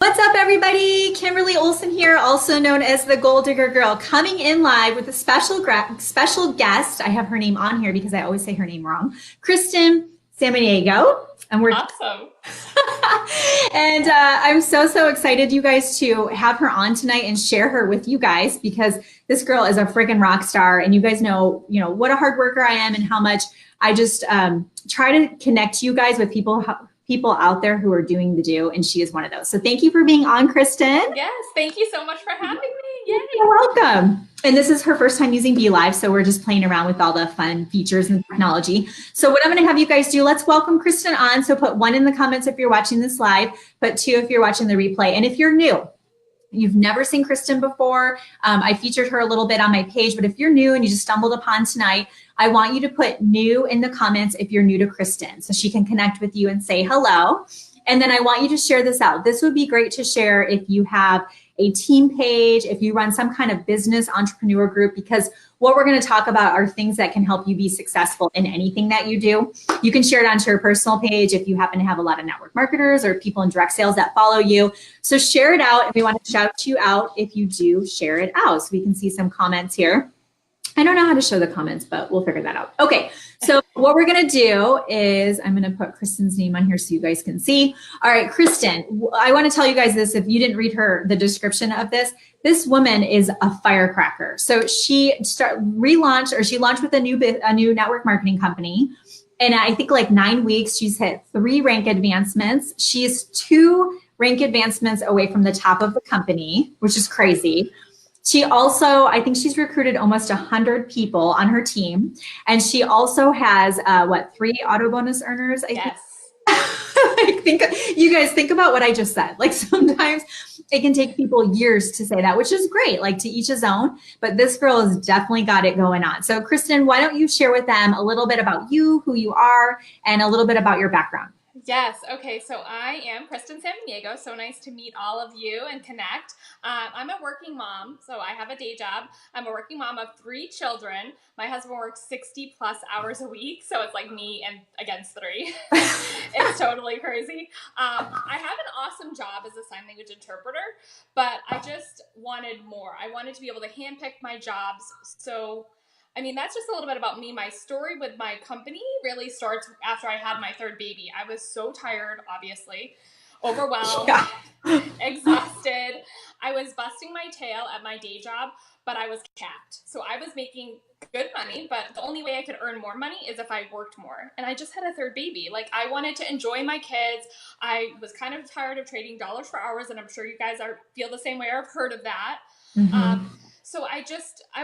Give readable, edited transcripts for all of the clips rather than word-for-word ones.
What's up, everybody? Kimberly Olson here, also known as the Gold Digger Girl, coming in live with a special guest. I have her name on here because I always say her name wrong. Krystan Samaniego, and we're awesome. and I'm so excited, you guys, to have her on tonight and share her with you guys because this girl is a freaking rock star, and you guys know, what a hard worker I am and how much I just try to connect you guys with people out there who are doing the do, and she is one of those. So thank you for being on, Krystan. Yes, thank you so much for having me. Yay. You're welcome. And this is her first time using BeLive, so we're just playing around with all the fun features and technology. So what I'm going to have you guys do, let's welcome Krystan on. So put 1 in the comments if you're watching this live, put 2 if you're watching the replay. And if you're new, you've never seen Krystan before, I featured her a little bit on my page, but if you're new and you just stumbled upon tonight, I want you to put new in the comments if you're new to Krystan so she can connect with you and say hello. And then I want you to share this out. This would be great to share if you have a team page, if you run some kind of business entrepreneur group, because what we're going to talk about are things that can help you be successful in anything that you do. You can share it onto your personal page if you happen to have a lot of network marketers or people in direct sales that follow you. So share it out, and we want to shout you out if you do share it out. So we can see some comments here. I don't know how to show the comments, but we'll figure that out. Okay, so what we're gonna do is I'm gonna put Kristan's name on here so you guys can see. All right, Krystan, I wanna tell you guys this, if you didn't read the description of this woman is a firecracker. So she launched with a new network marketing company. And I think like 9 weeks, she's hit 3 rank advancements. She's 2 rank advancements away from the top of the company, which is crazy. She also, I think she's recruited almost 100 people on her team. And she also has, 3 auto bonus earners? Yes. I think you guys think about what I just said. Like sometimes it can take people years to say that, which is great, like to each his own. But this girl has definitely got it going on. So Krystan, why don't you share with them a little bit about you, who you are, and a little bit about your background? Yes. Okay. So I am Krystan Samaniego. So nice to meet all of you and connect. I'm a working mom. So I have a day job. I'm a working mom of 3 children. My husband works 60 plus hours a week. So it's like me and against 3. It's totally crazy. I have an awesome job as a sign language interpreter, but I just wanted more. I wanted to be able to handpick my jobs. So that's just a little bit about me. My story with my company really starts after I had my 3rd baby. I was so tired, obviously, overwhelmed, exhausted. I was busting my tail at my day job, but I was capped. So I was making good money, but the only way I could earn more money is if I worked more. And I just had a 3rd baby. Like, I wanted to enjoy my kids. I was kind of tired of trading dollars for hours, and I'm sure you guys feel the same way or have heard of that. Mm-hmm. So I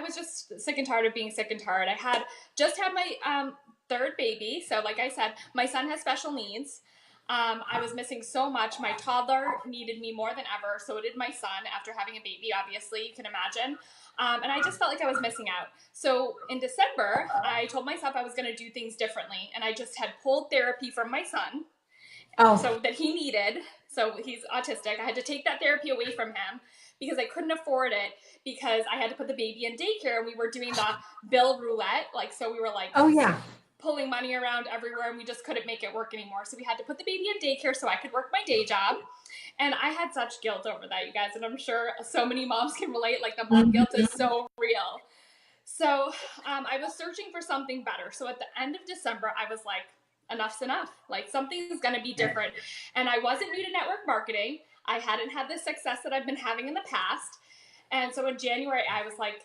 was just sick and tired of being sick and tired. I had just had my 3rd baby. So like I said, my son has special needs. I was missing so much. My toddler needed me more than ever. So did my son after having a baby, obviously, you can imagine. And I just felt like I was missing out. So in December, I told myself I was going to do things differently. And I just had pulled therapy from my son. So that he needed. So he's autistic. I had to take that therapy away from him because I couldn't afford it because I had to put the baby in daycare, and we were doing the bill roulette. So we were pulling money around everywhere, and we just couldn't make it work anymore. So we had to put the baby in daycare so I could work my day job. And I had such guilt over that, you guys. And I'm sure so many moms can relate. Like, the mom guilt is so real. So I was searching for something better. So at the end of December, I was like, enough's enough. Like, something's going to be different. And I wasn't new to network marketing. I hadn't had the success that I've been having in the past. And so in January, I was like,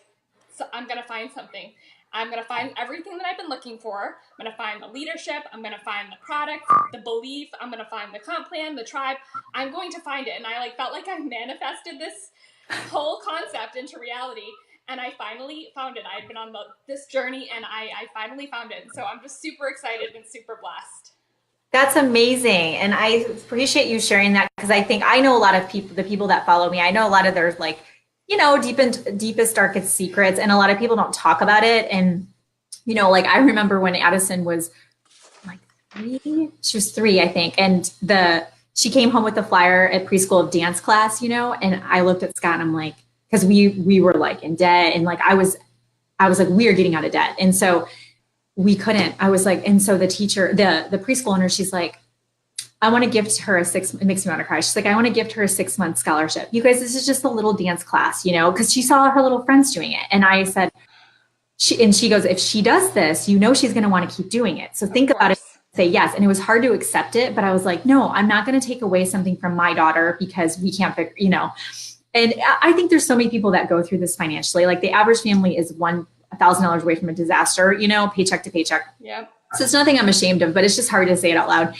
I'm going to find something. I'm going to find everything that I've been looking for. I'm going to find the leadership. I'm going to find the product, the belief. I'm going to find the comp plan, the tribe. I'm going to find it. And I felt like I manifested this whole concept into reality. And I finally found it. I'd been on this journey, and I finally found it. And so I'm just super excited and super blessed. That's amazing. And I appreciate you sharing that, because I think I know a lot of people, the people that follow me, I know a lot of their deepest, darkest secrets, and a lot of people don't talk about it. And, I remember when Addison was like 3, she was 3, I think. And she came home with a flyer at preschool of dance class, and I looked at Scott and I'm like, because we were like in debt, and like I was like, we are getting out of debt. And so we couldn't, I was like, and so the teacher, the preschool owner, she's like, I want to gift her it makes me want to cry. She's like, I want to gift her a 6-month scholarship. You guys, this is just a little dance class, you know, because she saw her little friends doing it. And I said, she goes, if she does this, you know, she's going to want to keep doing it. So think about it, say yes. And it was hard to accept it, but I was like, no, I'm not going to take away something from my daughter because we can't figure, you know. And I think there's so many people that go through this financially. Like the average family is $1,000 away from a disaster, you know, paycheck to paycheck. Yep. So it's nothing I'm ashamed of, but it's just hard to say it out loud.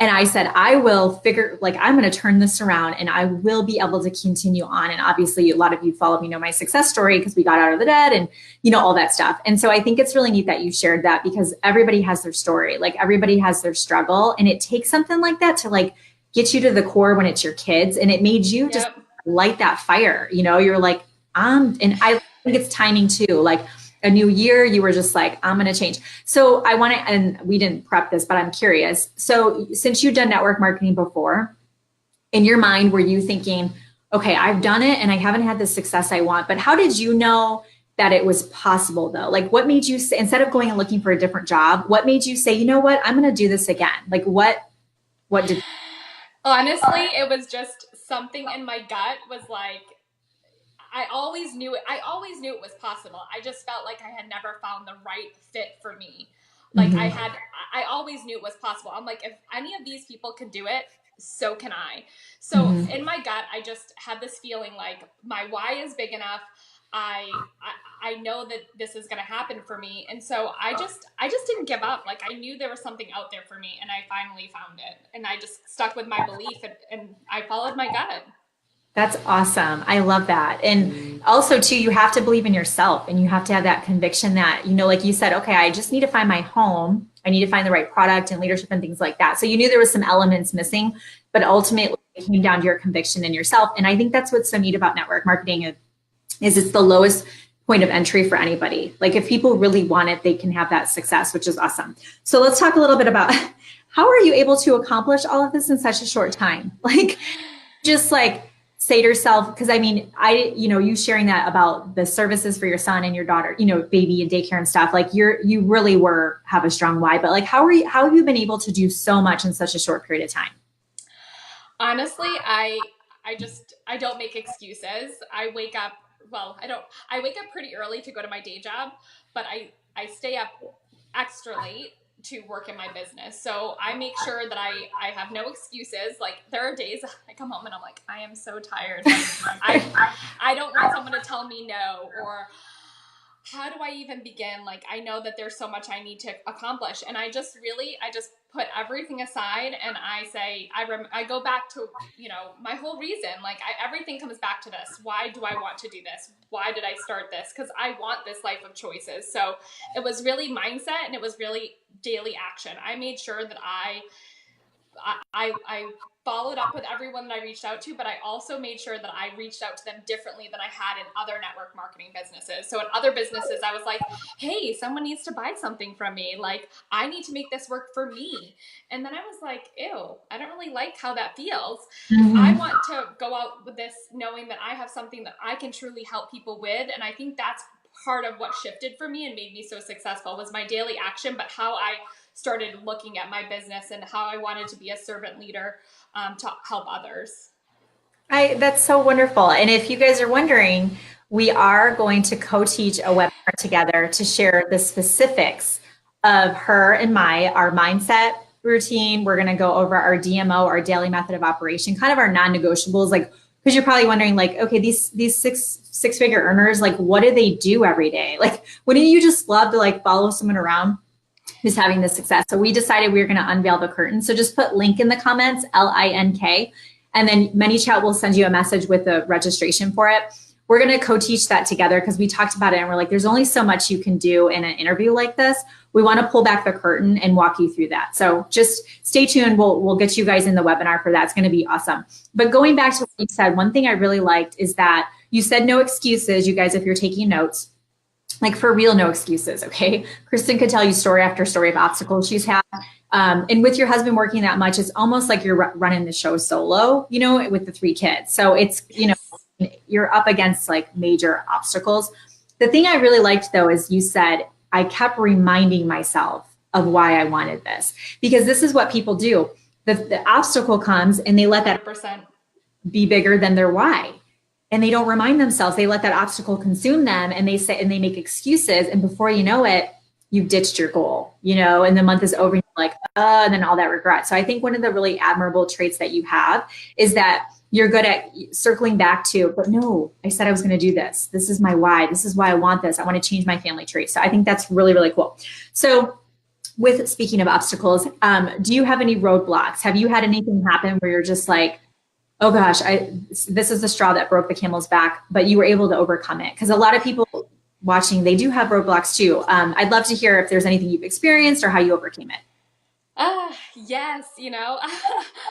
And I said, I will figure, like, I'm going to turn this around and I will be able to continue on. And obviously a lot of you follow me know my success story because we got out of the debt and, you know, all that stuff. And so I think it's really neat that you shared that because everybody has their story, like everybody has their struggle. And it takes something like that to like get you to the core when it's your kids. And it made you just light that fire, you know, you're like, and I think it's timing too. Like, a new year, you were just like, I'm going to change. So I want to, and we didn't prep this, but I'm curious. So since you've done network marketing before, in your mind, were you thinking, okay, I've done it and I haven't had the success I want, but how did you know that it was possible though? Like what made you say, instead of going and looking for a different job, what made you say, you know what, I'm going to do this again? Like what did? Honestly, it was just something in my gut was like, I always knew it was possible. I just felt like I had never found the right fit for me. Like I always knew it was possible. I'm like, if any of these people could do it, so can I. So in my gut, I just had this feeling like my why is big enough. I know that this is going to happen for me. And so I just didn't give up. Like I knew there was something out there for me and I finally found it. And I just stuck with my belief and I followed my gut. That's awesome. I love that. And also too, you have to believe in yourself and you have to have that conviction that, you know, like you said, okay, I just need to find my home. I need to find the right product and leadership and things like that. So you knew there was some elements missing, but ultimately it came down to your conviction in yourself. And I think that's what's so neat about network marketing is it's the lowest point of entry for anybody. Like if people really want it, they can have that success, which is awesome. So let's talk a little bit about how are you able to accomplish all of this in such a short time? Like just like, say to yourself, because I mean, you sharing that about the services for your son and your daughter, you know, baby and daycare and stuff, like you really have a strong why, but like, how have you been able to do so much in such a short period of time? Honestly, I don't make excuses. I wake up pretty early to go to my day job, but I stay up extra late to work in my business. So I make sure that I have no excuses. Like there are days I come home and I'm like, I am so tired. Like, I don't want someone to tell me no, or how do I even begin? Like, I know that there's so much I need to accomplish. And I just put everything aside and I say, I go back to, you know, my whole reason, like everything comes back to this. Why do I want to do this? Why did I start this? Because I want this life of choices. So it was really mindset and it was really daily action. I made sure that I followed up with everyone that I reached out to, but I also made sure that I reached out to them differently than I had in other network marketing businesses. So in other businesses, I was like, hey, someone needs to buy something from me. Like, I need to make this work for me. And then I was like, ew, I don't really like how that feels. I want to go out with this knowing that I have something that I can truly help people with. And I think that's part of what shifted for me and made me so successful was my daily action, but how I started looking at my business and how I wanted to be a servant leader to help others. That's so wonderful. And if you guys are wondering, we are going to co-teach a webinar together to share the specifics of her and our mindset routine. We're going to go over our DMO, our daily method of operation, kind of our non-negotiables, like, because you're probably wondering like, okay, these six-figure earners, like, what do they do every day? Like, wouldn't you just love to like follow someone around who's having this success? So we decided we were going to unveil the curtain. So just put link in the comments, LINK, and then ManyChat will send you a message with the registration for it. We're going to co-teach that together because we talked about it and we're like, there's only so much you can do in an interview like this. We want to pull back the curtain and walk you through that. So just stay tuned. We'll get you guys in the webinar for that. It's going to be awesome. But going back to what you said, one thing I really liked is that you said no excuses. You guys, if you're taking notes, like for real, no excuses, okay? Krystan could tell you story after story of obstacles she's had. And with your husband working that much, it's almost like you're running the show solo, you know, with the 3 kids. So it's, you know, you're up against like major obstacles. The thing I really liked though, is you said, I kept reminding myself of why I wanted this, because this is what people do. the obstacle comes and they let that 100%. be bigger than their why. And they don't remind themselves. They let that obstacle consume them and they say, and they make excuses. And before you know it, you've ditched your goal, and the month is over and you're like, and then all that regret. So I think one of the really admirable traits that you have is that you're good at circling back to, but no, I said I was going to do this. This is my why. This is why I want this. I want to change my family tree. So I think that's really, really cool. So with speaking of obstacles, do you have any roadblocks? Have you had anything happen where you're just like, oh gosh, this is the straw that broke the camel's back, but you were able to overcome it? Because a lot of people watching, they do have roadblocks too. I'd love to hear if there's anything you've experienced or how you overcame it. Yes,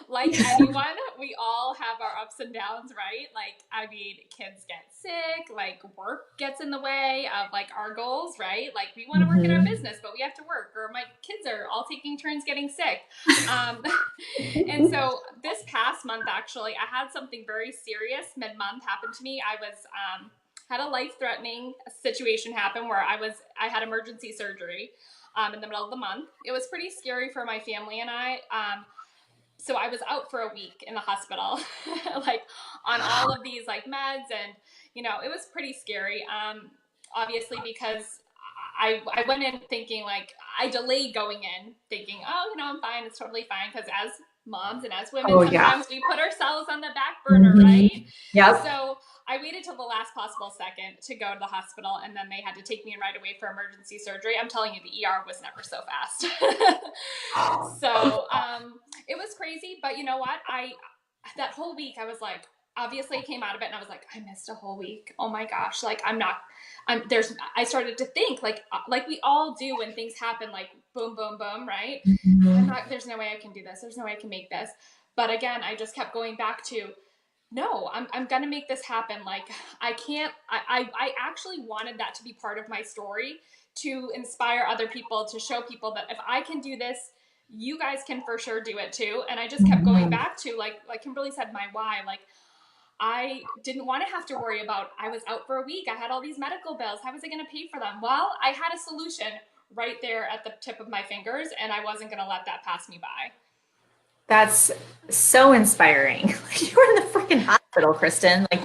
like anyone, we all have our ups and downs, right? Like, I mean, kids get sick, like work gets in the way of like our goals, right? Like we want to work in our business, but we have to work, or my kids are all taking turns getting sick. Um, and so this past month, actually, I had something very serious mid-month happen to me. I was, had a life-threatening situation happen where I had emergency surgery in the middle of the month. It was pretty scary for my family and I. So I was out for a week in the hospital, like on all of these like meds, and it was pretty scary. Obviously because I went in thinking like I delayed going in, thinking, oh, I'm fine, it's totally fine, because as moms and as women, sometimes we put ourselves on the back burner, right? Yeah. So I waited till the last possible second to go to the hospital, and then they had to take me in right away for emergency surgery. I'm telling you, the ER was never so fast. So it was crazy, but you know what? That whole week I was like, obviously I came out of it and I was like, I missed a whole week. Oh my gosh. Like I started to think like we all do when things happen, like boom, boom, boom, right? There's no way I can do this. There's no way I can make this. But again, I just kept going back to, no, I'm going to make this happen. Like I can't, I actually wanted that to be part of my story, to inspire other people, to show people that if I can do this, you guys can for sure do it too. And I just kept going back to like Kimberly said, my why. Like I didn't want to have to worry about, I was out for a week, I had all these medical bills, how was I going to pay for them? Well, I had a solution right there at the tip of my fingers, and I wasn't going to let that pass me by. That's so inspiring. You were in the freaking hospital, Krystan. Like,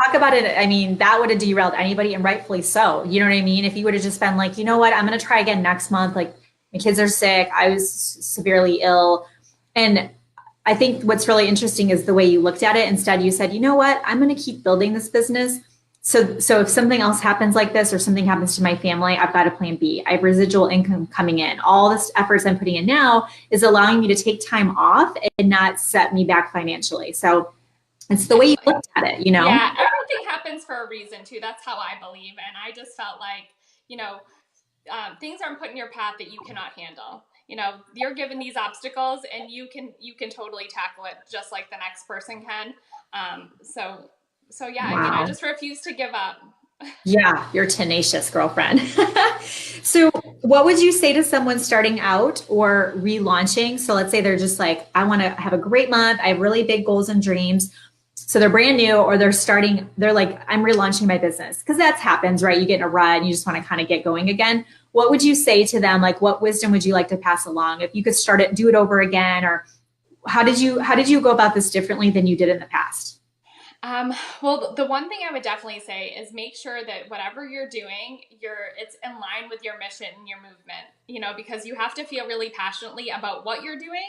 talk about it. I mean, that would have derailed anybody, and rightfully so. You know what I mean? If you would have just been like, you know what, I'm going to try again next month. Like, my kids are sick. I was severely ill. And I think what's really interesting is the way you looked at it. Instead, you said, you know what, I'm going to keep building this business. So if something else happens like this, or something happens to my family, I've got a plan B. I have residual income coming in. All this efforts I'm putting in now is allowing me to take time off and not set me back financially. So it's the way you looked at it, Yeah, everything happens for a reason too. That's how I believe. And I just felt like, things aren't put in your path that you cannot handle. You're given these obstacles, and you can totally tackle it just like the next person can. So yeah, wow. I mean, I just refuse to give up. Yeah, you're tenacious, girlfriend. So what would you say to someone starting out or relaunching? So let's say they're just like, I want to have a great month. I have really big goals and dreams. So they're brand new, or they're like, I'm relaunching my business. Because that happens, right? You get in a rut and you just want to kind of get going again. What would you say to them? Like, what wisdom would you like to pass along? If you could do it over again, or how did you go about this differently than you did in the past? Well, the one thing I would definitely say is make sure that whatever you're doing, it's in line with your mission and your movement, because you have to feel really passionately about what you're doing.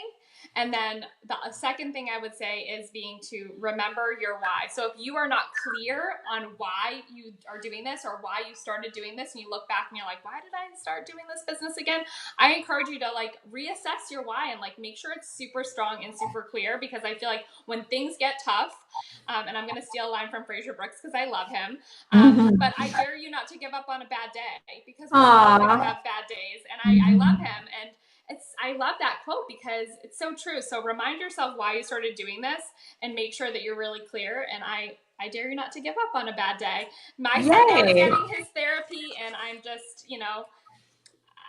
And then the second thing I would say is to remember your why. So if you are not clear on why you are doing this, or why you started doing this, and you look back and you're like, why did I start doing this business again? I encourage you to like reassess your why and like make sure it's super strong and super clear, because I feel like when things get tough, and I'm going to steal a line from Fraser Brooks because I love him, but I dare you not to give up on a bad day, because we're all going to have bad days. And I love him. And I love that quote because it's so true. So remind yourself why you started doing this, and make sure that you're really clear. And I dare you not to give up on a bad day. My son is getting his therapy, and I'm just,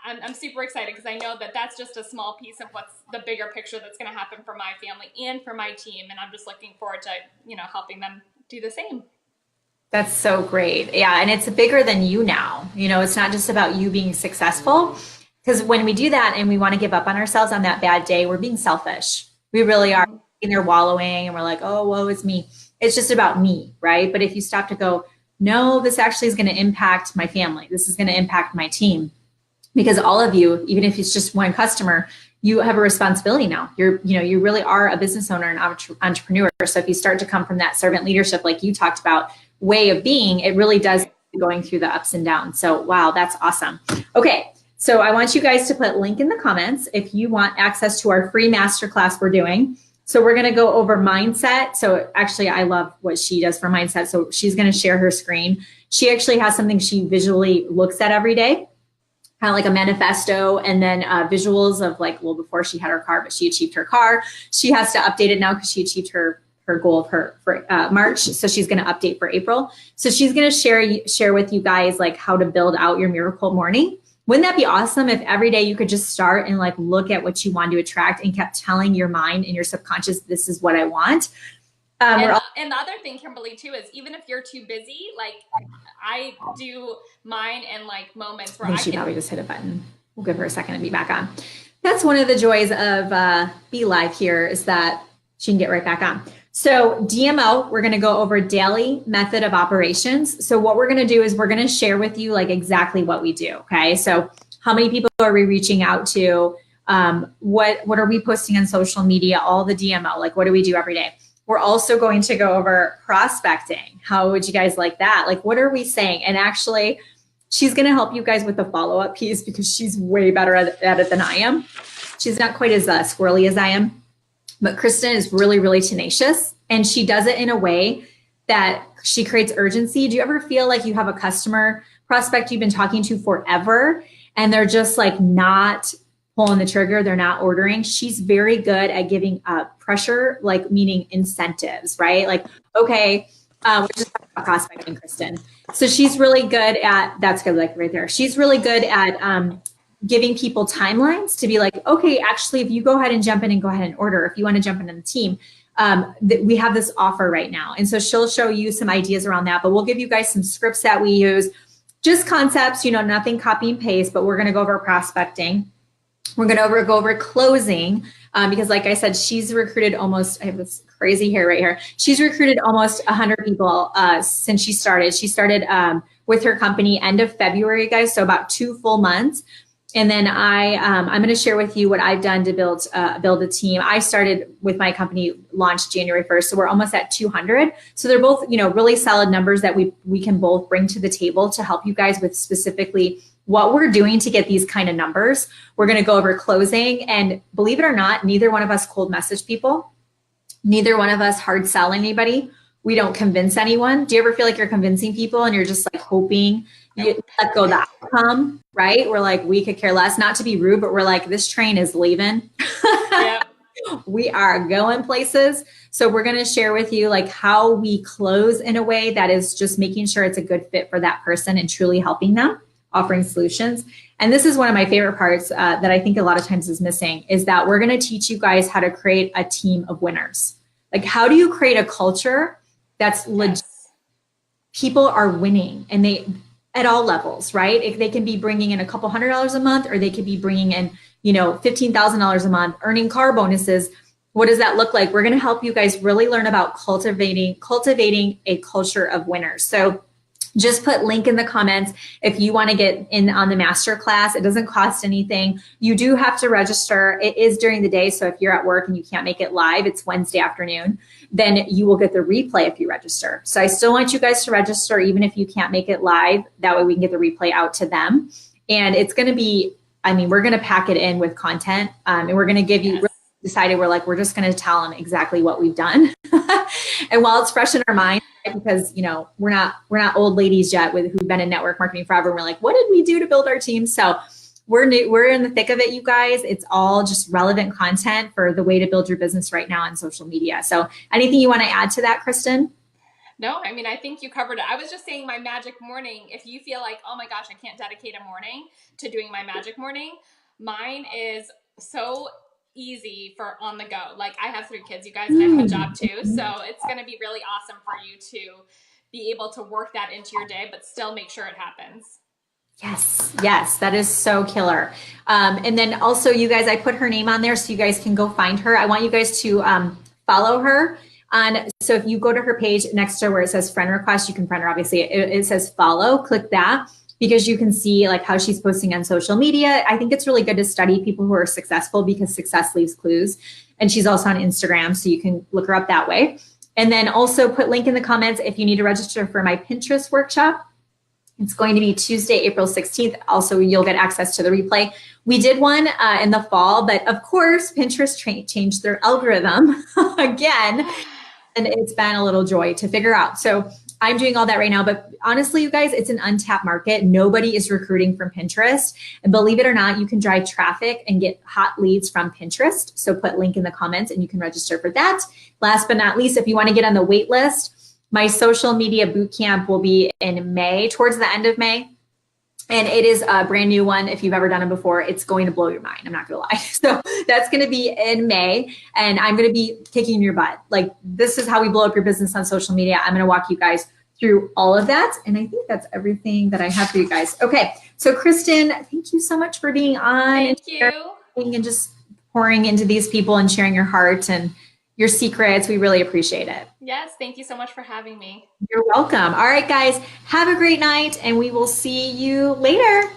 I'm super excited because I know that that's just a small piece of what's the bigger picture that's going to happen for my family and for my team. And I'm just looking forward to, helping them do the same. That's so great. Yeah. And it's bigger than you now. It's not just about you being successful. Because when we do that and we want to give up on ourselves on that bad day, we're being selfish. We really are in there wallowing and we're like, oh, woe is me. It's just about me, right? But if you stop to go, no, this actually is going to impact my family. This is going to impact my team. Because all of you, even if it's just one customer, you have a responsibility now. You really are a business owner and entrepreneur. So if you start to come from that servant leadership, like you talked about, way of being, it really does going through the ups and downs. So wow, that's awesome. Okay. So I want you guys to put link in the comments if you want access to our free masterclass we're doing. So we're going to go over mindset. So actually, I love what she does for mindset. So she's going to share her screen. She actually has something she visually looks at every day, kind of like a manifesto, and then visuals of like, well, before she had her car, but she achieved her car. She has to update it now because she achieved her goal for March. So she's going to update for April. So she's going to share with you guys like how to build out your miracle morning. Wouldn't that be awesome if every day you could just start and like look at what you want to attract and kept telling your mind and your subconscious, this is what I want. And the other thing, Kimberly, too, is even if you're too busy, like I do mine in like moments where I think she probably just hit a button. We'll give her a second and be back on. That's one of the joys of Be Live here is that she can get right back on. So DMO, we're going to go over daily method of operations. So what we're going to do is we're going to share with you like exactly what we do. Okay. So how many people are we reaching out to? What are we posting on social media? All the DMO, like what do we do every day? We're also going to go over prospecting. How would you guys like that? Like, what are we saying? And actually, she's going to help you guys with the follow-up piece because she's way better at it than I am. She's not quite as squirrely as I am. But Krystan is really, really tenacious, and she does it in a way that she creates urgency. Do you ever feel like you have a customer prospect you've been talking to forever, and they're just like not pulling the trigger, they're not ordering? She's very good at giving pressure, like meaning incentives, right? Like, okay, we're just talking about prospecting, Krystan. So she's really good at, that's good, like right there. She's really good at giving people timelines to be like, okay, actually, if you go ahead and jump in and go ahead and order, if you want to jump into the team, we have this offer right now. And so she'll show you some ideas around that, but we'll give you guys some scripts that we use, just concepts, nothing copy and paste, but we're going to go over prospecting. We're going to go over closing because like I said, she's recruited almost, I have this crazy hair right here. She's recruited almost 100 people since she started. She started with her company end of February, guys. So about 2 full months. And then I'm going to share with you what I've done to build a team. I started with my company, launched January 1st. So we're almost at 200. So they're both, really solid numbers that we can both bring to the table to help you guys with specifically what we're doing to get these kind of numbers. We're going to go over closing, and believe it or not, neither one of us cold message people. Neither one of us hard sell anybody. We don't convince anyone. Do you ever feel like you're convincing people and you're just like hoping you let go the outcome, right? We're like, we could care less, not to be rude, but we're like, this train is leaving. Yeah. We are going places. So we're going to share with you like how we close in a way that is just making sure it's a good fit for that person and truly helping them, offering solutions. And this is one of my favorite parts that I think a lot of times is missing, is that we're going to teach you guys how to create a team of winners. Like, how do you create a culture that's legit? People are winning, and they, at all levels, right? If they can be bringing in a couple $100s a month, or they could be bringing in, $15,000 a month, earning car bonuses. What does that look like? We're going to help you guys really learn about cultivating a culture of winners. So just put link in the comments if you want to get in on the masterclass. It doesn't cost anything. You do have to register. It is during the day. So if you're at work and you can't make it live, it's Wednesday afternoon, then you will get the replay if you register. So I still want you guys to register even if you can't make it live. That way we can get the replay out to them. And it's going to be, we're going to pack it in with content, and we're going to give you, decided we're just going to tell them exactly what we've done. And while it's fresh in our mind, because we're not old ladies yet who've been in network marketing forever, and we're like, what did we do to build our team? So we're in the thick of it, you guys. It's all just relevant content for the way to build your business right now on social media. So anything you want to add to that, Krystan? No, I think you covered it. I was just saying my magic morning. If you feel like, oh my gosh, I can't dedicate a morning to doing my magic morning, mine is so easy for on the go. Like, I have 3 kids, you guys, and I have a job too. So it's going to be really awesome for you to be able to work that into your day, but still make sure it happens. Yes, that is so killer. And then also, you guys, I put her name on there so you guys can go find her. I want you guys to follow her on. So if you go to her page next to where it says friend request, you can friend her. Obviously, it says follow. Click that because you can see like how she's posting on social media. I think it's really good to study people who are successful because success leaves clues. And she's also on Instagram, so you can look her up that way. And then also put link in the comments if you need to register for my Pinterest workshop. It's going to be Tuesday, April 16th. Also, you'll get access to the replay. We did one in the fall, but of course, Pinterest changed their algorithm again. And it's been a little joy to figure out. So I'm doing all that right now. But honestly, you guys, it's an untapped market. Nobody is recruiting from Pinterest. And believe it or not, you can drive traffic and get hot leads from Pinterest. So put link in the comments and you can register for that. Last but not least, if you want to get on the wait list, my social media bootcamp will be in May, towards the end of May. And it is a brand new one. If you've ever done it before, it's going to blow your mind. I'm not going to lie. So that's going to be in May. And I'm going to be kicking your butt. Like, this is how we blow up your business on social media. I'm going to walk you guys through all of that. And I think that's everything that I have for you guys. Okay. So Krystan, thank you so much for being on. Thank you. And just pouring into these people and sharing your heart and your secrets. We really appreciate it. Yes, thank you so much for having me. You're welcome. All right, guys, have a great night and we will see you later.